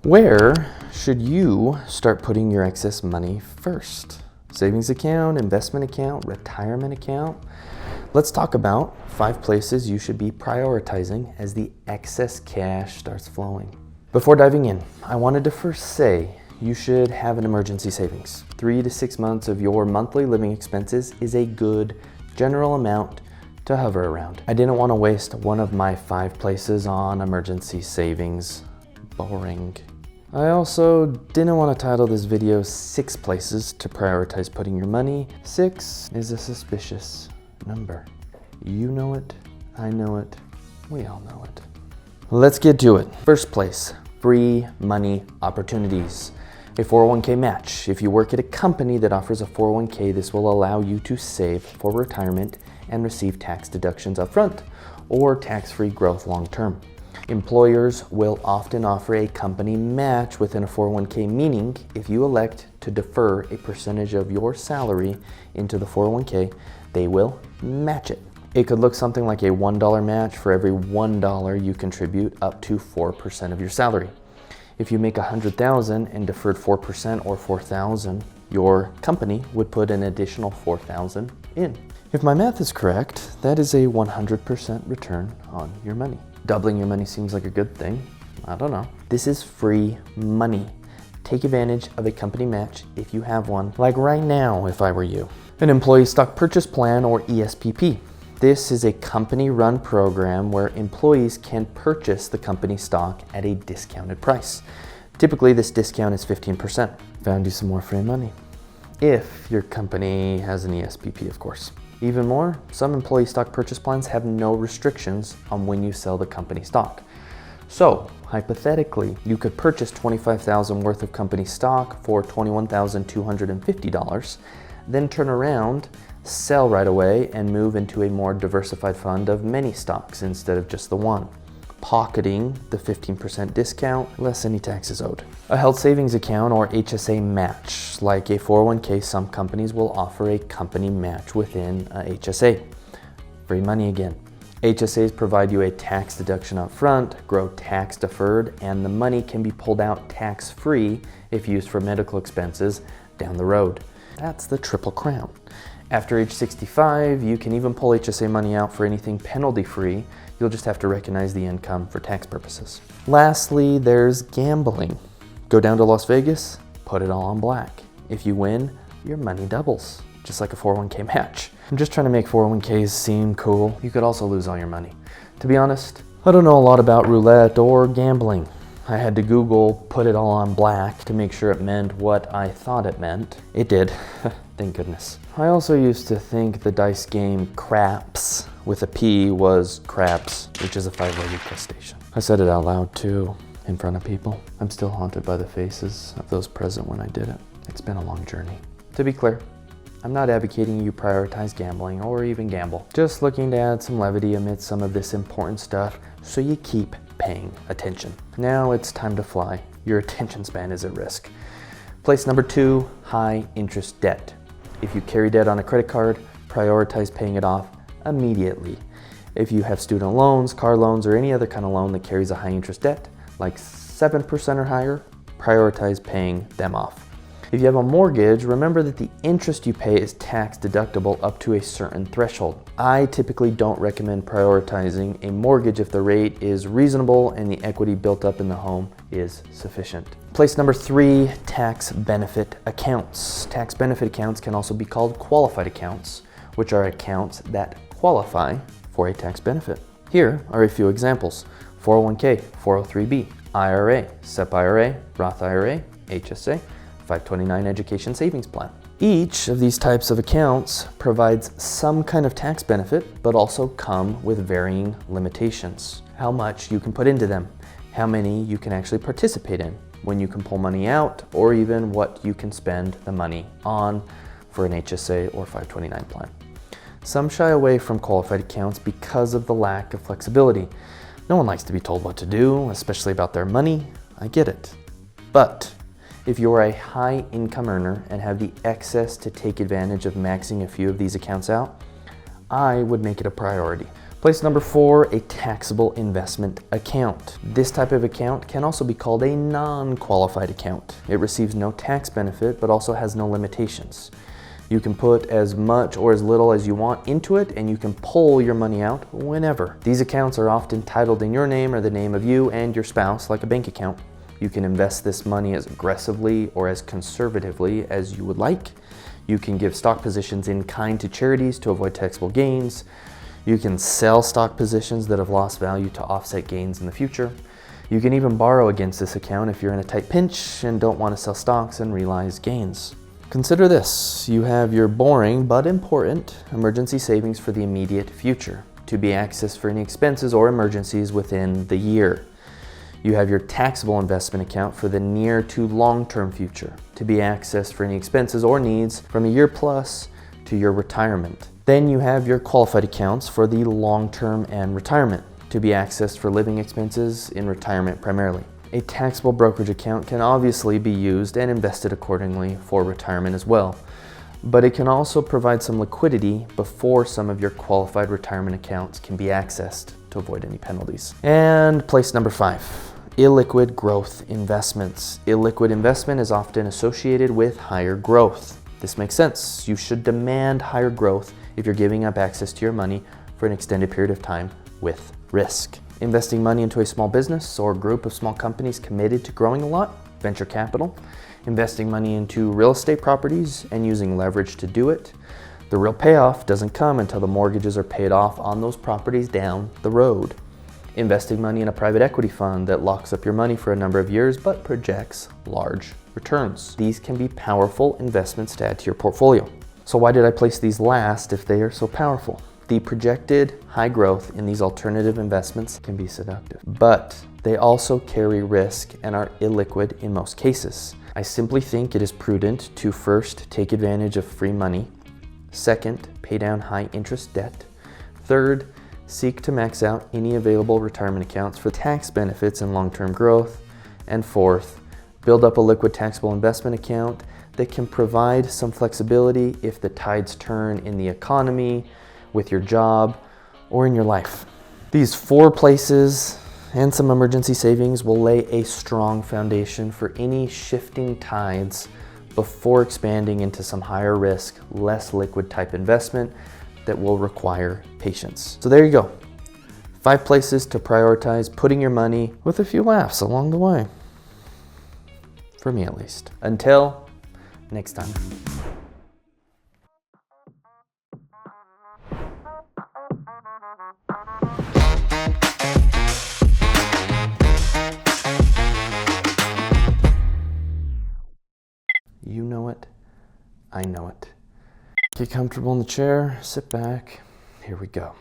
Where should you start putting your excess money first? Savings account, investment account, retirement account? Let's talk about 5 places you should be prioritizing as the excess cash starts flowing. Before diving in, I wanted to first say you should have an emergency savings. 3 to 6 months of your monthly living expenses is a good general amount to hover around. I didn't want to waste one of my 5 places on emergency savings. Boring. I also didn't want to title this video 6 places to prioritize putting your money. 6 is a suspicious number. You know it, I know it, we all know it. Let's get to it. First place, free money opportunities. A 401k match. If you work at a company that offers a 401k, this will allow you to save for retirement and receive tax deductions up front or tax-free growth long term. Employers will often offer a company match within a 401k, meaning if you elect to defer a percentage of your salary into the 401k, they will match it. It could look something like a $1 match for every $1 you contribute up to 4% of your salary. If you make $100,000 and deferred 4% or $4,000, your company would put an additional $4,000 in. If my math is correct, that is a 100% return on your money. Doubling your money seems like a good thing. I don't know. This is free money. Take advantage of a company match if you have one, like right now if I were you. An employee stock purchase plan, or ESPP. This is a company-run program where employees can purchase the company stock at a discounted price. Typically, this discount is 15%. Found you some more free money. If your company has an ESPP, of course. Even more, some employee stock purchase plans have no restrictions on when you sell the company stock. So, hypothetically, you could purchase $25,000 worth of company stock for $21,250, then turn around, sell right away, and move into a more diversified fund of many stocks instead of just the one, pocketing the 15% discount, less any taxes owed. A health savings account, or HSA match. Like a 401k, some companies will offer a company match within a HSA. Free money again. HSAs provide you a tax deduction up front, grow tax deferred, and the money can be pulled out tax-free if used for medical expenses down the road. That's the triple crown. After age 65, you can even pull HSA money out for anything penalty-free. You'll just have to recognize the income for tax purposes. Lastly, there's gambling. Go down to Las Vegas, put it all on black. If you win, your money doubles, just like a 401k match. I'm just trying to make 401ks seem cool. You could also lose all your money. To be honest, I don't know a lot about roulette or gambling. I had to Google put it all on black to make sure it meant what I thought it meant. It did, thank goodness. I also used to think the dice game craps with a P was craps, which is a 5-legged crustacean. I said it out loud too, in front of people. I'm still haunted by the faces of those present when I did it. It's been a long journey. To be clear, I'm not advocating you prioritize gambling or even gamble. Just looking to add some levity amidst some of this important stuff so you keep paying attention. Now it's time to fly. Your attention span is at risk. Place number 2, high interest debt. If you carry debt on a credit card, prioritize paying it off immediately. If you have student loans, car loans, or any other kind of loan that carries a high interest debt, like 7% or higher, prioritize paying them off. If you have a mortgage, remember that the interest you pay is tax deductible up to a certain threshold. I typically don't recommend prioritizing a mortgage if the rate is reasonable and the equity built up in the home is sufficient. Place number 3, tax benefit accounts. Tax benefit accounts can also be called qualified accounts, which are accounts that qualify for a tax benefit. Here are a few examples: 401k, 403b, IRA, SEP IRA, Roth IRA, HSA, 529 education savings plan. Each of these types of accounts provides some kind of tax benefit, but also come with varying limitations. How much you can put into them, how many you can actually participate in, when you can pull money out, or even what you can spend the money on for an HSA or 529 plan. Some shy away from qualified accounts because of the lack of flexibility. No one likes to be told what to do, especially about their money. I get it. But if you're a high income earner and have the excess to take advantage of maxing a few of these accounts out, I would make it a priority. Place number 4, a taxable investment account. This type of account can also be called a non-qualified account. It receives no tax benefit, but also has no limitations. You can put as much or as little as you want into it, and you can pull your money out whenever. These accounts are often titled in your name or the name of you and your spouse, like a bank account. You can invest this money as aggressively or as conservatively as you would like. You can give stock positions in kind to charities to avoid taxable gains. You can sell stock positions that have lost value to offset gains in the future. You can even borrow against this account if you're in a tight pinch and don't want to sell stocks and realize gains. Consider this: you have your boring but important emergency savings for the immediate future, to be accessed for any expenses or emergencies within the year. You have your taxable investment account for the near to long-term future, to be accessed for any expenses or needs from a year plus to your retirement. Then you have your qualified accounts for the long-term and retirement, to be accessed for living expenses in retirement primarily. A taxable brokerage account can obviously be used and invested accordingly for retirement as well, but it can also provide some liquidity before some of your qualified retirement accounts can be accessed to avoid any penalties. And place number 5, illiquid growth investments. Illiquid investment is often associated with higher growth. This makes sense. You should demand higher growth if you're giving up access to your money for an extended period of time with risk. Investing money into a small business or group of small companies committed to growing a lot, venture capital. Investing money into real estate properties and using leverage to do it. The real payoff doesn't come until the mortgages are paid off on those properties down the road. Investing money in a private equity fund that locks up your money for a number of years but projects large returns. These can be powerful investments to add to your portfolio. So why did I place these last if they are so powerful? The projected high growth in these alternative investments can be seductive, but they also carry risk and are illiquid in most cases. I simply think it is prudent to first take advantage of free money, second, pay down high interest debt, third, seek to max out any available retirement accounts for tax benefits and long-term growth, and fourth, build up a liquid taxable investment account that can provide some flexibility if the tides turn in the economy, with your job, or in your life. These 4 places and some emergency savings will lay a strong foundation for any shifting tides before expanding into some higher risk, less liquid type investment that will require patience. So there you go. 5 places to prioritize putting your money, with a few laughs along the way. For me at least. Until next time. You know it, I know it. Get comfortable in the chair, sit back, here we go.